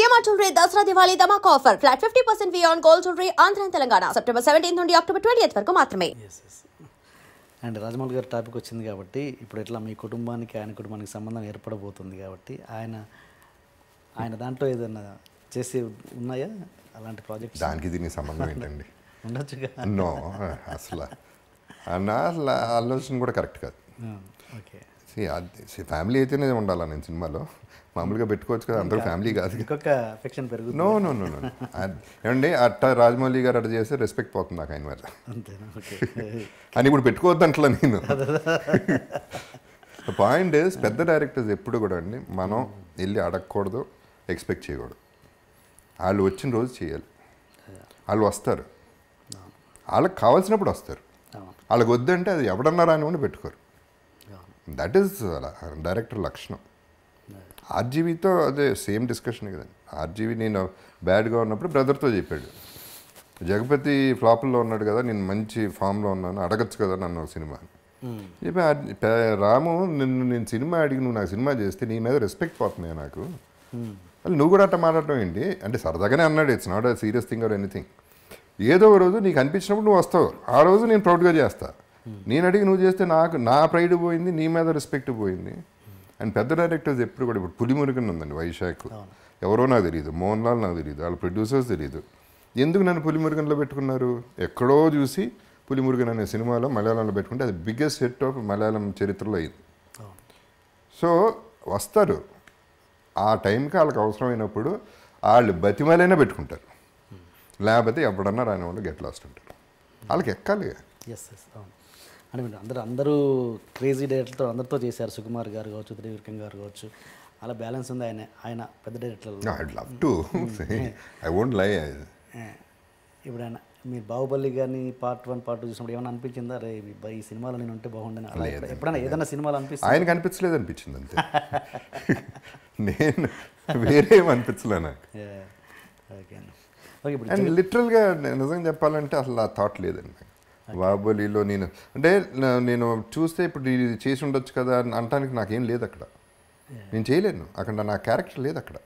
CMR jewellery Dasara Diwali Dhamaka offer flat 50% we on gold jewellery Andhra Telangana September 17 నుండి October 20 వరకు మాత్రమే. And Rajamouli గారి టాపిక్ వచ్చింది కాబట్టి ఇప్పుడు ఎట్లా మీ కుటుంబానికి ఆయన కుటుంబానికి సంబంధం ఏర్పడబోతుంది కాబట్టి ఆయన దాంట్లో ఏదైనా చేసి ఉన్నాయా అలాంటి ప్రాజెక్ట్స్? దానికి దీనికి సంబంధం ఏంటండి? ఉండొచ్చుగా. నో, అసలు ఆలోచన కూడా కరెక్ట్ కాదు. ఓకే, ఫ్యామిలీ అయితేనే ఉండాలా నేను సినిమాలో, మామూలుగా పెట్టుకోవచ్చు కదా, అందరూ ఫ్యామిలీ కాదు. ఇంకొక అఫెక్షన్ పెరుగుతుంది. నో నో నో నో ఏమండి, అట్ట రాజమౌళి గారు అట్లా చేస్తే రెస్పెక్ట్ పోతుంది నాకు ఆయన మీద. అంతేనా? ఓకే. అని ఇప్పుడు పెట్టుకోవద్దు అంటలా నేను. పాయింట్ ఇస్, పెద్ద డైరెక్టర్స్ ఎప్పుడు కూడా అండి మనం వెళ్ళి అడగకూడదు, ఎక్స్పెక్ట్ చేయకూడదు. వాళ్ళు వచ్చిన రోజు చేయాలి. వాళ్ళు వస్తారు, వాళ్ళకి కావాల్సినప్పుడు వస్తారు. వాళ్ళకి వద్దంటే అది ఎవడన్నా రానివ్వండి పెట్టుకోరు. దట్ ఈస్ డైరెక్టర్ లక్షణం. ఆర్జీవీతో అదే సేమ్ డిస్కషన్ కదండి. ఆర్జీవీ నేను బ్యాడ్గా ఉన్నప్పుడు బ్రదర్తో చెప్పాడు, జగపతి ఫ్లాప్లో ఉన్నాడు కదా, నేను మంచి ఫామ్లో ఉన్నాను, అడగచ్చు కదా నన్ను సినిమా అని చెప్పి. రాము, నేను సినిమా అడిగి నువ్వు నాకు సినిమా చేస్తే నీ మీద రెస్పెక్ట్ పోతున్నాయి నాకు, వాళ్ళు నువ్వు కూడా అట్లా మాట్లాడటం ఏంటి అంటే సరదాగానే అన్నాడు. It's not a serious thing or anything. ఏదో ఒక రోజు నీకు అనిపించినప్పుడు నువ్వు వస్తావు, ఆ రోజు నేను ప్రౌడ్గా చేస్తా. నేను అడిగి నువ్వు చేస్తే నాకు నా ప్రైడ్ పోయింది, నీ మీద రెస్పెక్ట్ పోయింది. అండ్ పెద్ద డైరెక్టర్స్ ఎప్పుడు కూడా, ఇప్పుడు పులిమురుగన్ ఉందండి, వైశాఖ్ ఎవరో నాకు తెలియదు, మోహన్ లాల్ నాకు తెలియదు, వాళ్ళ ప్రొడ్యూసర్స్ తెలియదు. ఎందుకు నన్ను పులిమురుగన్లో పెట్టుకున్నారు? ఎక్కడో చూసి పులిమురుగన్ అనే సినిమాలో మలయాళంలో పెట్టుకుంటే అది బిగ్గెస్ట్ హిట్ ఆఫ్ మలయాళం చరిత్రలో అయింది. సో వస్తారు, ఆ టైంకి వాళ్ళకి అవసరమైనప్పుడు వాళ్ళు బతిమాలైనా పెట్టుకుంటారు, లేకపోతే ఎప్పుడన్నా రాని వాళ్ళు గెట్ లాస్ట్ ఉంటారు. వాళ్ళకి ఎక్కాలి. ఎస్ ఎస్ అవును. అంటే మీరు అందరూ క్రేజీ డైరెక్టర్తో అందరితో చేశారు. సుకుమార్ గారు కావచ్చు, త్రివిక్రమ్ గారు కావచ్చు, అలా బ్యాలెన్స్ ఉంది. ఆయన పెద్ద director. I love to I won't లై. ఇప్పుడు ఆయన మీరు బాహుబలి గారిని పార్ట్ 1 పార్ట్ 2 చూసినప్పుడు ఏమైనా అనిపించిందా, రే ఈ సినిమాలో నేను ఉంటే బాగుండేనా? ఎప్పుడైనా ఏదైనా సినిమాలో అనిపిస్తుంది? ఆయనకు అనిపించలేదు అనిపించింది అంతే. నేను వేరే ఏమి అనిపించలే నాకు. ఓకే. అండ్ లిటరల్గా నిజంగా చెప్పాలంటే అసలు ఆ థాట్ లేదండి బాహుబలిలో. నేను చూస్తే ఇప్పుడు ఇది చేసి ఉండొచ్చు కదా అనటానికి నాకేం లేదు అక్కడ. నేను చేయలేను అక్కడ, నా క్యారెక్టర్ లేదు అక్కడ.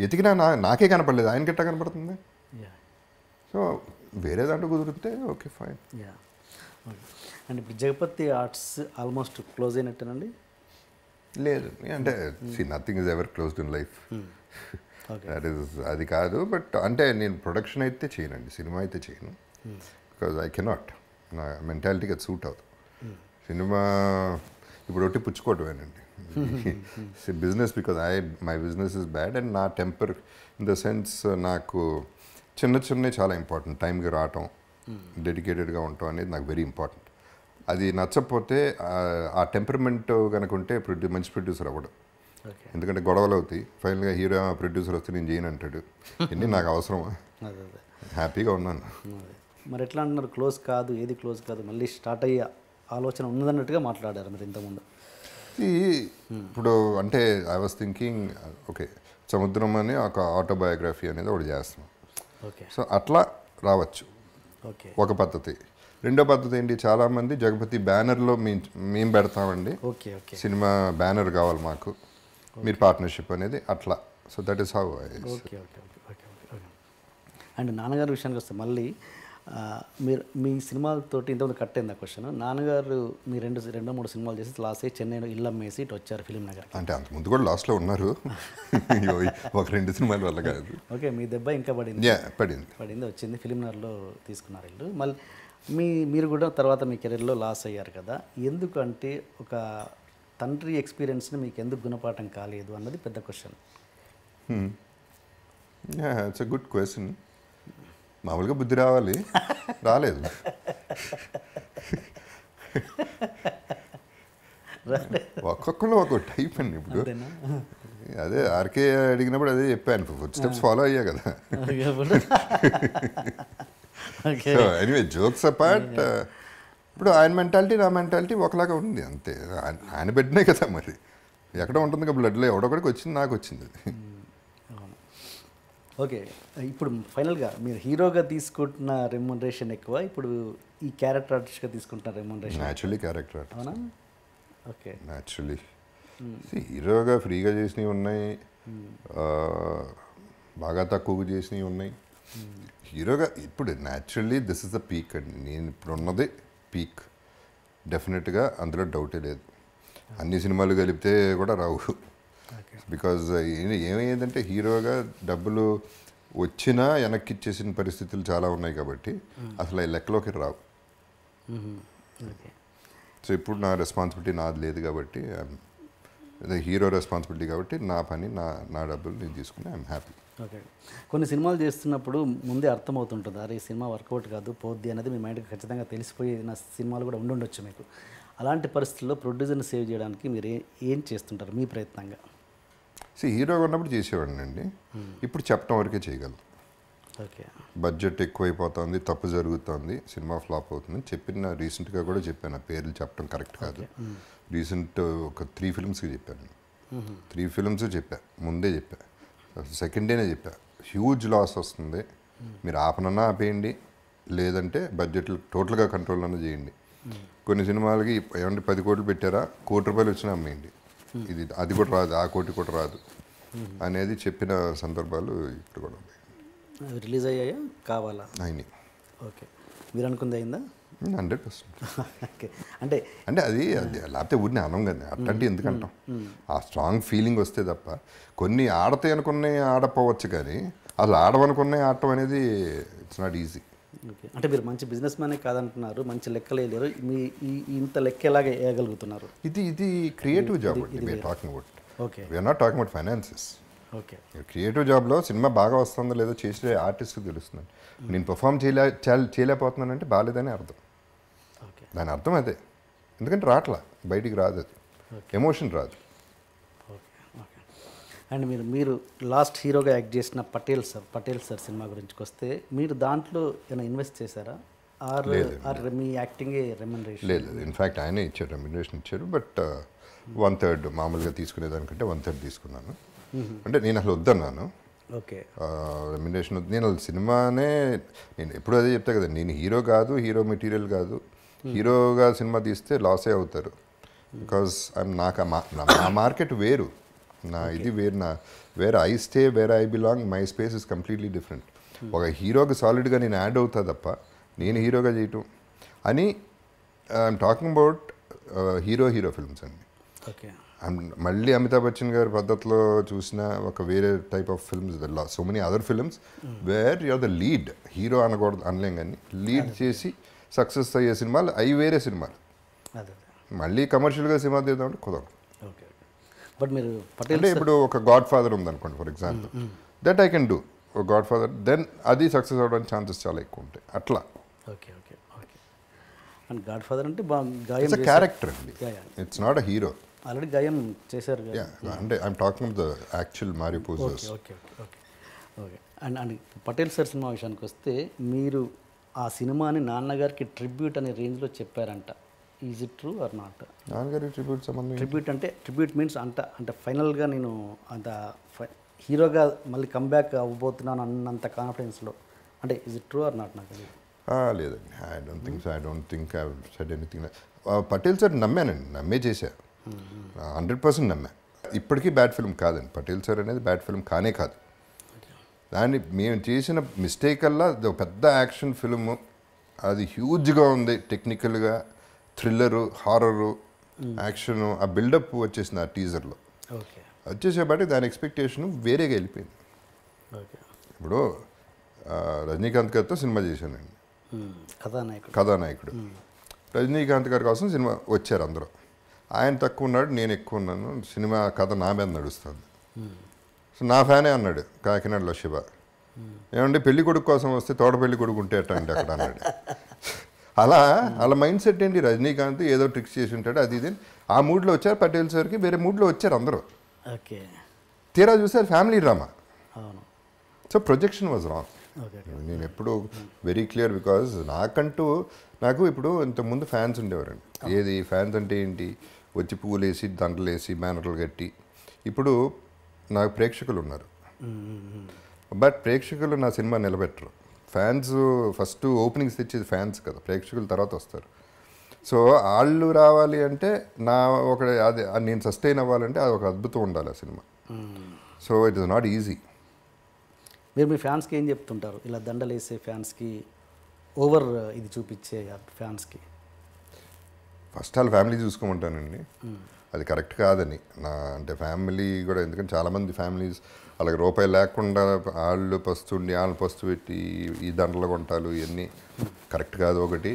ఎతికినా నాకే కనపడలేదు, ఆయనకి ఎట్టా కనపడుతుంది? సో వేరే దాంట్లో కుదిరితే ఓకే ఫైన్. అండ్ ఇప్పుడు జగపతి ఆర్ట్స్ ఆల్మోస్ట్ క్లోజ్ అయినట్టేనండి? లేదు అంటే nothing is ever closed in life. That is అది కాదు. బట్ అంటే నేను ప్రొడక్షన్ అయితే చేయనండి, సినిమా అయితే చేయను. బికాజ్ ఐ కెనాట్, నా మెంటాలిటీకి అది సూట్ అవుతుంది. సినిమా ఇప్పుడు ఒకటి పుచ్చుకోవటమేనండి business. Because my business is bad and నా టెంపర్ ఇన్ ద సెన్స్ నాకు చిన్న చాలా ఇంపార్టెంట్. టైంకి రావటం, డెడికేటెడ్గా ఉండటం అనేది నాకు వెరీ ఇంపార్టెంట్. అది నచ్చకపోతే ఆ టెంపర్మెంట్ కనుక ఉంటే మంచి ప్రొడ్యూసర్ అవ్వడం. ఎందుకంటే గొడవలు అవుతాయి, ఫైనల్గా హీరో ప్రొడ్యూసర్ వస్తే నేను చేయను అంటాడు. ఎన్ని నాకు అవసరమా? హ్యాపీగా ఉన్నాను. మరి ఎట్లా అంటున్నారు క్లోజ్ కాదు, ఏది క్లోజ్ కాదు, మళ్ళీ స్టార్ట్ అయ్యే ఆలోచన ఉన్నదన్నట్టుగా మాట్లాడారు మీరు ఇంతకుముందు. ఇప్పుడు అంటే ఐ వాజ్ థింకింగ్ ఓకే, సముద్రం అని ఒక ఆటోబయోగ్రఫీ అనేది ఒకటి చేస్తున్నాం. సో అట్లా రావచ్చు ఒక పద్ధతి. రెండో పద్ధతి ఏంటి, చాలామంది జగపతి బ్యానర్లో మేము పెడతామండి, సినిమా బ్యానర్ కావాలి మాకు, మీరు పార్ట్నర్షిప్ అనేది అట్లా. So that is how. And నాన్నగారి విషయానికి వస్తే మళ్ళీ మీరు మీ సినిమాలతోటి ఇంతకుముందు కట్ అయింది ఆ క్వశ్చన్. నాన్నగారు మీ రెండో మూడు సినిమాలు చేసి లాస్ట్ చెన్నైలో ఇల్లు అమ్మేసి ఇటు వచ్చారు ఫిలిం నగర్. అంటే అంతకుముందు కూడా లాస్ట్లో ఉన్నారు, ఒక 2 సినిమాల వల్ల కాదు. ఓకే, మీ దెబ్బ ఇంకా పడింది వచ్చింది, ఫిలిం నగర్లో తీసుకున్నారు ఇల్లు. మళ్ళీ మీరు కూడా తర్వాత మీ కెరీర్లో లాస్ అయ్యారు కదా. ఎందుకంటే ఒక తండ్రి ఎక్స్పీరియన్స్ని మీకు ఎందుకు గుణపాఠం కాలేదు అన్నది పెద్ద question. It's a good question. మామూలుగా బుద్ధి రావాలి, రాలేదు. ఒక్కొక్కరు ఒక్కొక్క టైప్ అండి. ఇప్పుడు అదే ఆర్కే అడిగినప్పుడు అదే చెప్పాను, ఫుడ్ స్టెప్స్ ఫాలో అయ్యా కదా. ఎనీవే జోక్స్ అపార్ట్, ఇప్పుడు ఆయన మెంటాలిటీ నా మెంటాలిటీ ఒకలాగా ఉంది అంతే. ఆయన పెట్టినే కదా, మరి ఎక్కడ ఉంటుంది కదా బ్లడ్లో, ఎవడొకడికి వచ్చింది, నాకు వచ్చింది అది. ఓకే, ఇప్పుడు ఫైనల్గా మీరు హీరోగా తీసుకుంటున్న రెమ్యునరేషన్ ఎక్కువ, ఇప్పుడు ఈ క్యారెక్టర్ ఆర్టిస్ట్గా తీసుకుంటున్న రెమ్యునరేషన్? Naturally character artist. అవునా? ఓకే. న్యాచురల్లీ హీరోగా ఫ్రీగా చేసినవి ఉన్నాయి, బాగా తక్కువ చేసినవి ఉన్నాయి. హీరోగా ఇప్పుడు naturally this is the peak అండి. నేను ఇప్పుడు ఉన్నది పీక్, డెఫినెట్గా అందులో డౌటే లేదు. అన్ని సినిమాలు కలిపితే కూడా రావు. బికాజ్ ఏమైందంటే హీరోగా డబ్బులు వచ్చినా వెనక్కి ఇచ్చేసిన పరిస్థితులు చాలా ఉన్నాయి కాబట్టి అసలు ఈ లెక్కలోకి రావు. సో ఇప్పుడు నా రెస్పాన్సిబిలిటీ నాది లేదు కాబట్టి, హీరో రెస్పాన్సిబిలిటీ కాబట్టి నా పని నా డబ్బులు నేను తీసుకుని ఐఎమ్ హ్యాపీ. ఓకే. కొన్ని సినిమాలు చేస్తున్నప్పుడు ముందే అర్థమవుతుంటుంది, అరే ఈ సినిమా వర్కౌట్ కాదు పోద్ది అనేది మీ మైండ్కి ఖచ్చితంగా తెలిసిపోయిన సినిమాలు కూడా ఉండుండొచ్చు మీకు. అలాంటి పరిస్థితుల్లో ప్రొడ్యూసర్ని సేవ్ చేయడానికి మీరు ఏం చేస్తుంటారు మీ ప్రయత్నంగా? హీరోగా ఉన్నప్పుడు చేసేవాడిని అండి. ఇప్పుడు చెప్పడం వరకే చేయగలను. ఓకే. బడ్జెట్ ఎక్కువైపోతుంది, తప్పు జరుగుతుంది, సినిమా ఫ్లాప్ అవుతుంది చెప్పిన. రీసెంట్గా కూడా చెప్పాను, ఆ పేర్లు చెప్పడం కరెక్ట్ కాదు. రీసెంట్ ఒక 3 ఫిల్మ్స్కి చెప్పాను. 3 ఫిల్మ్స్ చెప్పా, ముందే చెప్పా, సెకండ్ డేనే చెప్పా. హ్యూజ్ లాస్ వస్తుంది, మీరు ఆపనన్నా ఆపేయండి, లేదంటే బడ్జెట్లు టోటల్గా కంట్రోల్ అన్నా చేయండి. కొన్ని సినిమాలకి ఏమంటే 10 కోట్లు పెట్టారా, ₹1 కోటి వచ్చినా అమ్మేయండి, ఇది అది కూడా రాదు, ఆ కోటి కూడా రాదు అనేది చెప్పిన సందర్భాలు ఇప్పుడు కూడా ఉన్నాయి. రిలీజ్ అయ్యాయా కావాలా? అయినాయి. ఓకే. మీరు అనుకుంది అయిందా? 100%. ఓకే. అంటే అది లేకపోతే ఊరిని అనం కదా, అట్టంటే ఎందుకంటాం. ఆ స్ట్రాంగ్ ఫీలింగ్ వస్తే తప్ప. కొన్ని ఆడతాయి అనుకున్నాయి ఆడపోవచ్చు, కానీ అసలు ఆడవనుకున్నాయి ఆడటం అనేది ఇట్స్ నాట్ ఈజీ. ఓకే. అంటే మీరు మంచి బిజినెస్ మ్యానే కాదంటున్నారు, మంచి లెక్కలు వేయలేరు, మీ ఇంత లెక్క ఎలాగ వేయగలుగుతున్నారు? ఇది క్రియేటివ్ జాబ్ అండి we're talking about. Okay. We're not talking about finances. Okay. Creative జాబ్లో సినిమా బాగా వస్తుందో లేదో చేసే ఆర్టిస్ట్కి తెలుస్తుంది. నేను పర్ఫామ్ చేయలేకపోతున్నానంటే బాగాలేదని అర్థం. ఓకే. దాని అర్థం అదే, ఎందుకంటే రాట్లా, బయటికి రాదు, అది ఎమోషన్ రాదు. ఓకే. ఓకే. అండ్ మీరు లాస్ట్ హీరోగా యాక్ట్ చేసిన పటేల్ సార్ సినిమా గురించి వస్తే మీరు దాంట్లో ఏమైనా ఇన్వెస్ట్ చేశారా? ఆర్ మీ యాక్టింగే రెమ్యునరేషన్? లేదు, ఇన్ఫ్యాక్ట్ ఆయనే ఇచ్చారు, రెమ్యునరేషన్ ఇచ్చారు. బట్ 1/3 మామూలుగా తీసుకునేదానికంటే 1/3 తీసుకున్నాను. అంటే నేను అసలు వద్దన్నాను. ఓకే. రెమ్యునరేషన్ నేను సినిమానే, నేను ఎప్పుడు అదే చెప్తా కదా, నేను హీరో కాదు, హీరో మెటీరియల్ కాదు. హీరోగా సినిమా తీస్తే లాసే అవుతారు. బికాజ్ నాకు నా మార్కెట్ వేరు, నా ఇది వేరు, where I stay, where I belong, my space is completely different. ఒక హీరోకి సాలిడ్గా నేను యాడ్ అవుతా తప్ప నేను హీరోగా చేయటం అని I'm talking about hero films అండి. ఓకే. మళ్ళీ అమితాబ్ బచ్చన్ గారి పద్ధతిలో చూసిన ఒక వేరే type of films, so many other films where you're the lead. Hero అనకూడదు, అనలేం, కానీ లీడ్ చేసి సక్సెస్ అయ్యే సినిమాలు అవి వేరే సినిమాలు. అదే. మళ్ళీ కమర్షియల్గా సినిమా తీద్దామంటే కుదరదు. ఓకే. బట్ మీరు పటేల్ అంటే ఇప్పుడు ఒక గాడ్ ఫాదర్ ఉందనుకోండి for example, that I can do ఒక గాడ్ ఫాదర్, దెన్ అది సక్సెస్ అవ్వడానికి ఛాన్సెస్ చాలా ఎక్కువ ఉంటాయి. అట్లా okay. Okay. Okay. And godfather అంటే గాయం క్యారెక్టర్ అండి, it's not a hero. Already Gaayam చేశారు. అంటే I'm talking the actual Mario Puzo's. Okay. Okay. Okay. Okay. And Patel sir cinema విషయానికి వస్తే మీరు ఆ సినిమాని నాన్నగారికి ట్రిబ్యూట్ అనే రేంజ్లో చెప్పారంట. Is it true or not? నాన్నగారి ట్రిబ్యూట్ సంబంధం? ట్రిబ్యూట్ మీన్స్ అంటే ఫైనల్గా నేను అంత హీరోగా మళ్ళీ కంబ్యాక్ అవ్వబోతున్నాను అన్నంత కాన్ఫిడెన్స్లో, అంటే is it true or not? నాకు లేదండి, I don't think I said anything. Patel sir నమ్మానండి, నమ్మే చేశా, 100% నమ్మా. ఇప్పటికీ బ్యాడ్ ఫిల్మ్ కాదండి, పటేల్ సార్ అనేది బ్యాడ్ ఫిల్మ్ కానే కాదు. దాన్ని మేము చేసిన మిస్టేక్ అల్లా అది పెద్ద యాక్షన్ ఫిల్ము, అది హ్యూజ్గా ఉంది టెక్నికల్గా, థ్రిల్లరు, హారరు, యాక్షను, ఆ బిల్డప్ వచ్చేసింది ఆ టీజర్లో. ఓకే. వచ్చేసేపాటి దాని ఎక్స్పెక్టేషన్ వేరేగా వెళ్ళిపోయింది. ఓకే. ఇప్పుడు రజనీకాంత్ గారితో సినిమా చేశానండి, కథానాయకుడు. రజనీకాంత్ గారి కోసం సినిమా వచ్చారు అందరూ, ఆయన తక్కువ ఉన్నాడు, నేను ఎక్కువ ఉన్నాను, సినిమా కథ నా మీద నడుస్తుంది. సో నా ఫ్యానే అన్నాడు కాకినాడలో శివ, ఏమంటే పెళ్లి కొడుకు కోసం వస్తే తోట పెళ్లి కొడుకు ఉంటే అట్ట అండి అక్కడ అన్నాడు. అలా మైండ్ సెట్ ఏంటి, రజనీకాంత్ ఏదో ట్రిక్స్ చేసి ఉంటాడు, అది ఇది. ఆ మూడ్లో వచ్చారు పటేల్ సార్కి, వేరే మూడ్లో వచ్చారు అందరూ. ఓకే. తీరా చూసారు ఫ్యామిలీ డ్రామా. అవును. So projection was wrong. Okay. నేను ఎప్పుడు వెరీ క్లియర్, బికాజ్ నాకు ఇప్పుడు ఇంతకుముందు ఫ్యాన్స్ ఉండేవారండి. ఏది ఫ్యాన్స్ అంటే ఏంటి, వచ్చి పువ్వులు వేసి దండలు వేసి బ్యానర్లు కట్టి. ఇప్పుడు నాకు ప్రేక్షకులు ఉన్నారు, బట్ ప్రేక్షకులు నా సినిమా నిలబెట్టరు. ఫ్యాన్స్ ఫస్ట్ ఓపెనింగ్స్ తెచ్చేది ఫ్యాన్స్ కదా, ప్రేక్షకుల తర్వాత వస్తారు. సో వాళ్ళు రావాలి అంటే అదే నేను సస్టైన్ అవ్వాలంటే అది ఒక అద్భుతం ఉండాలి ఆ cinema. So it is not easy. మీరు మీ ఫ్యాన్స్కి ఏం చెప్తుంటారు, ఇలా దండలు వేసే ఫ్యాన్స్కి, ఓవర్ ఇది చూపించే ఫ్యాన్స్కి? ఫస్ట్ వాళ్ళ ఫ్యామిలీ చూసుకోమంటానండి, అది కరెక్ట్ కాదని నా అంటే ఫ్యామిలీ కూడా. ఎందుకంటే చాలామంది ఫ్యామిలీస్ వాళ్ళకి రూపాయి లేకుండా వాళ్ళు పస్తుండి వాళ్ళు పస్తు పెట్టి ఈ దండలు కొంటాలు ఇవన్నీ కరెక్ట్ కాదు. ఒకటి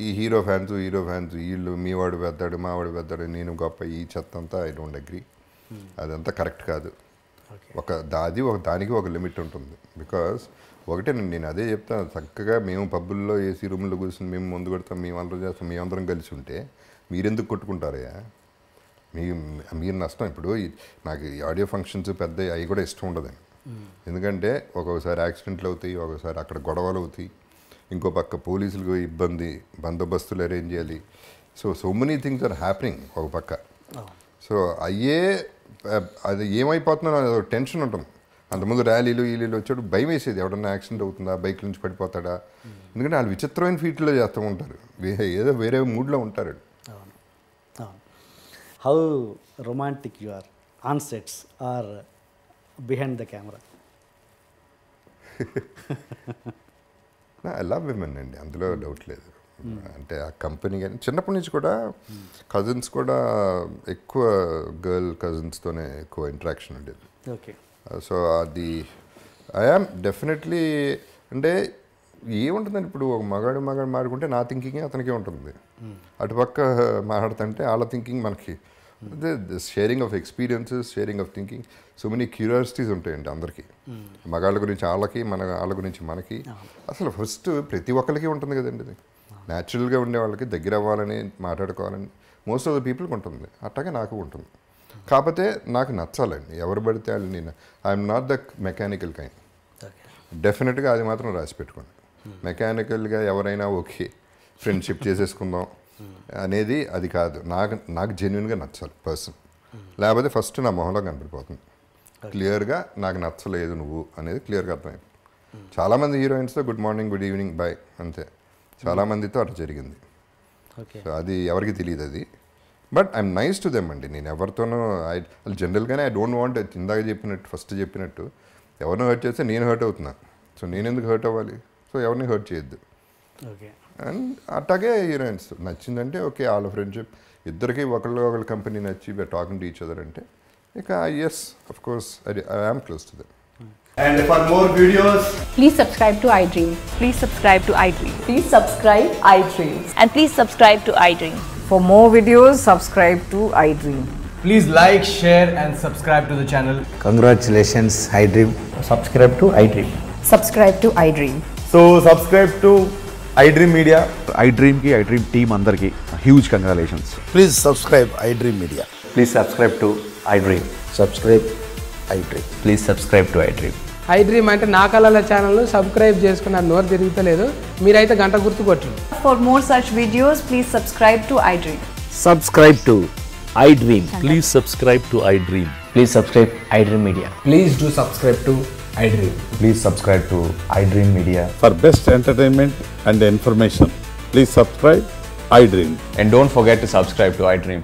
ఈ హీరో ఫ్యాన్స్ వీళ్ళు మీ వాడు పెద్దాడు మా వాడు పెద్దాడు నేను గొప్ప ఈ చెత్త అంతా ఐ డోంట్ అగ్రీ. అదంతా కరెక్ట్ కాదు. దానికి ఒక లిమిట్ ఉంటుంది. బికాస్ ఒకటేనండి, నేను అదే చెప్తాను, చక్కగా మేము పబ్బుల్లో ఏసీ రూమ్లో కూర్చొని మేము ముందు కొడతాం, మేము అందరం చేస్తాం, మేమందరం కలిసి ఉంటే మీరెందుకు కొట్టుకుంటారయ్యా? మీరు నష్టం. ఇప్పుడు నాకు ఆడియో ఫంక్షన్స్ పెద్ద అవి కూడా ఇష్టం ఉండదండి. ఎందుకంటే ఒక్కొక్కసారి యాక్సిడెంట్లు అవుతాయి, ఒక్కొక్కసారి అక్కడ గొడవలు అవుతాయి, ఇంకో పక్క పోలీసులకు ఇబ్బంది, బందోబస్తులు అరేంజ్ చేయాలి. So many things are happening ఒక పక్క. సో అది ఏమైపోతుందో అది టెన్షన్ ఉంటుంది. అంతకుముందు ర్యాలీలు వచ్చాడు భయం వేసేది, ఎవడన్నా యాక్సిడెంట్ అవుతుందా, బైక్ నుంచి పడిపోతాడా. ఎందుకంటే వాళ్ళు విచిత్రమైన ఫీట్లో చేస్తూ ఉంటారు, ఏదో వేరే మూడ్లో ఉంటారు. How romantic you are on sets or behind the camera? I love women అండి, అందులో డౌట్ లేదు. అంటే ఆ కంపెనీ కానీ చిన్నప్పటి నుంచి కూడా కజిన్స్ కూడా ఎక్కువ గర్ల్ కజిన్స్తోనే ఎక్కువ ఇంటరాక్షన్ ఉండేది. ఓకే. సో అది ఐ యామ్ డెఫినెట్లీ. అంటే ఏముంటుందండి, ఇప్పుడు ఒక మగాడు మాట్లాడుకుంటే నా థింకింగే అతనికే ఉంటుంది, అటుపక్క మాట్లాడుతుంటే వాళ్ళ థింకింగ్ మనకి. అదే sharing of experiences, sharing of thinking, so many curiosities ఉంటాయండి అందరికీ. మగాళ్ళ గురించి వాళ్ళకి, వాళ్ళ గురించి మనకి. అసలు ఫస్ట్ ప్రతి ఒక్కరికి ఉంటుంది కదండి, అది న్యాచురల్గా ఉండే వాళ్ళకి దగ్గర అవ్వాలని మాట్లాడుకోవాలని మోస్ట్ ఆఫ్ ద పీపుల్కి ఉంటుంది. అట్లాగే నాకు ఉంటుంది. కాకపోతే నాకు నచ్చాలండి, ఎవరు పడితే వాళ్ళు. నేను I'm not the mechanical kind. డెఫినెట్గా అది మాత్రం రాసి పెట్టుకోండి. మెకానికల్గా ఎవరైనా ఓకే ఫ్రెండ్షిప్ చేసేసుకుందాం అనేది అది కాదు. నాకు జెన్యున్గా నచ్చాలి పర్సన్, లేకపోతే ఫస్ట్ నా మొహంలో కనపడిపోతుంది క్లియర్గా. నాకు నచ్చలేదు నువ్వు అనేది క్లియర్గా అర్థమైంది. చాలామంది హీరోయిన్స్తో good morning, good evening, bye అంతే. చాలామందితో అట్లా జరిగింది. సో అది ఎవరికి తెలియదు అది. But I'm nice to them అండి. నేను ఎవరితోనూ జనరల్గానే ఐ డోంట్ వాంట్, ఇందాక ఫస్ట్ చెప్పినట్టు ఎవరినో హర్ట్ చేస్తే నేను హర్ట్ అవుతున్నా. సో నేను ఎందుకు హర్ట్ అవ్వాలి? సో ఎవరిని హర్ట్ చేయొద్దు. ఓకే. అండ్ అట్లాగే హీరోయిన్స్ నచ్చిందంటే ఓకే, వాళ్ళ ఫ్రెండ్షిప్ ఇద్దరికి ఒకళ్ళ కంపెనీ నచ్చి we're talking to each other అంటే ఇక yes of course I am close to them. And for more videos, please subscribe to iDream. Please subscribe to iDream. Please subscribe iDream. And please subscribe to iDream. For more videos, subscribe to iDream. please like, share and subscribe to the channel. Congratulations, iDream. Subscribe to iDream. Subscribe to iDream. So subscribe to iDream Media. iDream ki iDream team andarki huge congratulations. Please subscribe iDream Media. Please subscribe to iDream. Subscribe iDream. Please subscribe to iDream. iDream అంటే నా కళల channel subscribe చేసుకున్న నోరు తిరుగుతలేదు, మీరైతే గంట గుర్తు కొట్టండి. For more such videos, please subscribe to iDream. Subscribe to iDream. Please subscribe to iDream. Please subscribe iDream Media. Please do subscribe to iDream. Please subscribe to iDream Media. For best entertainment and information, please subscribe iDream. And don't forget to subscribe to iDream.